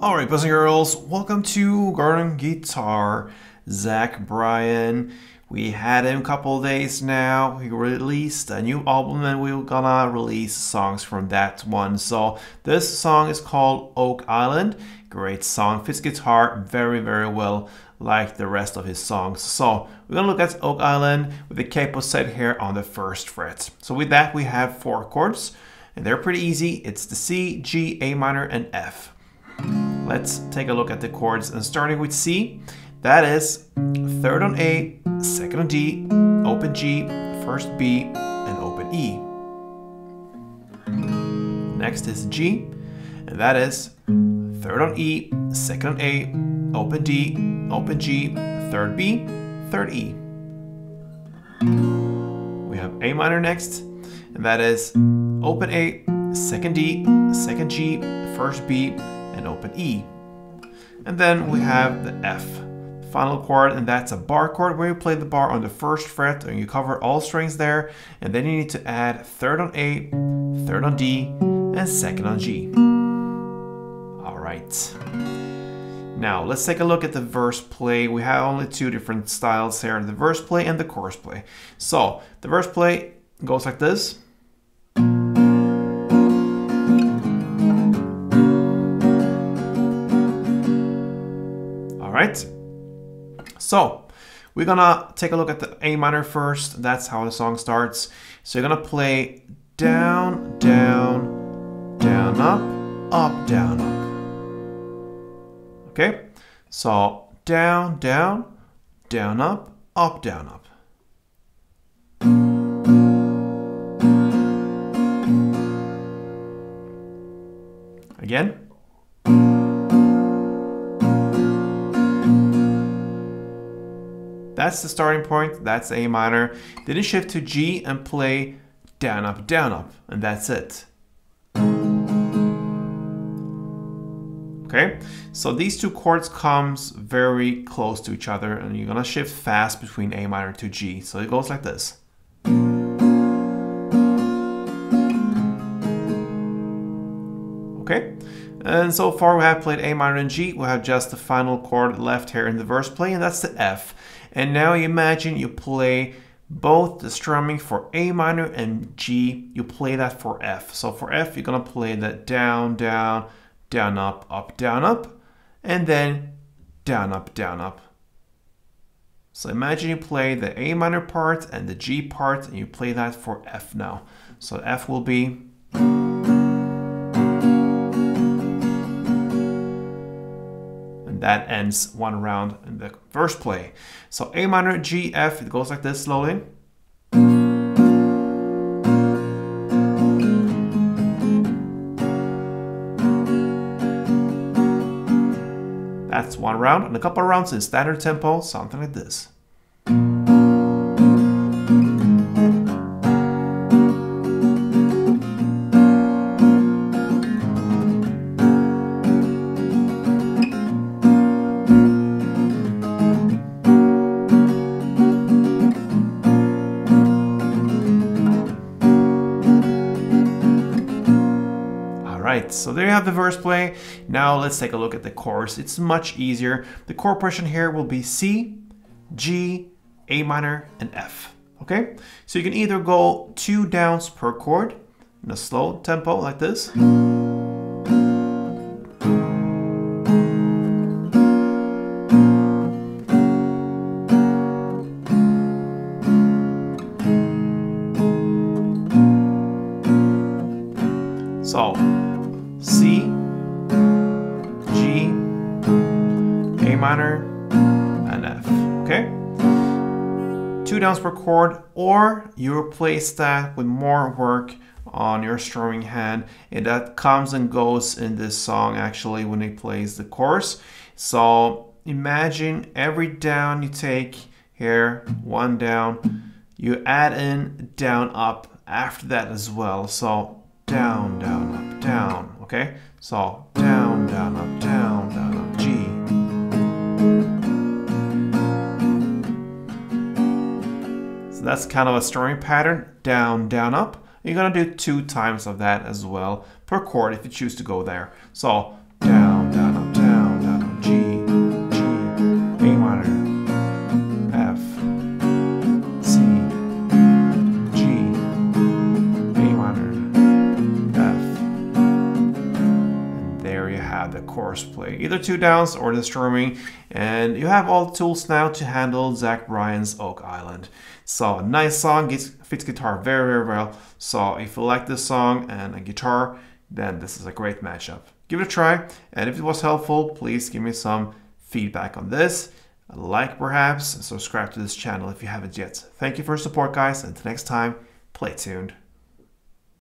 Alright, boys and girls, welcome to Garden Guitar. Zach Bryan. We had him a couple of days now. He released a new album and we're gonna release songs from that one. So this song is called Oak Island. Great song, fits guitar very well like the rest of his songs. So we're gonna look at Oak Island with the capo set here on the first fret. So with that we have 4 chords and they're pretty easy. It's the C, G, A minor and F. Let's take a look at the chords, and starting with C, that is 3rd on A, 2nd on D, open G, 1st B, and open E. Next is G, and that is 3rd on E, 2nd on A, open D, open G, 3rd B, 3rd E. We have A minor next, and that is open A, 2nd D, 2nd G, 1st B, and open E. And then we have the F, final chord, and that's a bar chord where you play the bar on the 1st fret and you cover all strings there, and then you need to add 3rd on A, 3rd on D, and 2nd on G. Alright. Now let's take a look at the verse play. We have only 2 different styles here, the verse play and the chorus play. So the verse play goes like this. Alright, so we're gonna take a look at the A minor first. That's how the song starts. So you're gonna play down, down, down, up, down, up. Okay, so down, down, down, up, down, up. Again. That's the starting point, that's A minor. Then you shift to G and play down, up, and that's it. Okay, so these 2 chords comes very close to each other and you're gonna shift fast between A minor to G. So it goes like this. Okay, and so far we have played A minor and G. We have just the final chord left here in the verse play, and that's the F. And now you imagine you play both the strumming for A minor and G. You play that for F. So for F, you're gonna play that down, down, down, up, down, up, and then down, up. So imagine you play the A minor part and the G part, and you play that for F now. So F will be. That ends 1 round in the verse play. So A minor, G, F, it goes like this slowly. That's 1 round, and a couple of rounds in standard tempo, something like this. So there you have the verse play. Now let's take a look at the chorus. It's much easier. The chord progression here will be C, G, A minor, and F. Okay? So you can either go 2 downs per chord in a slow tempo like this. So C, G, A minor, and F, okay? 2 downs per chord, or you replace that with more work on your strumming hand, and that comes and goes in this song actually when he plays the chorus. So imagine every down you take here, 1 down, you add in down, up after that as well. So down, down, up, down, okay? So down, down, up, G. So that's kind of a strumming pattern, down, down, up. You're gonna do 2 times of that as well per chord if you choose to go there. So down, down, up, have the chorus play, either 2 downs or the strumming, and you have all the tools now to handle Zach Bryan's Oak Island. So a nice song, fits guitar very well. So if you like this song and a guitar, then this is a great matchup. Give it a try, and if it was helpful, please give me some feedback on this, a like perhaps, and subscribe to this channel if you haven't yet. Thank you for your support, guys, and until next time, play tuned.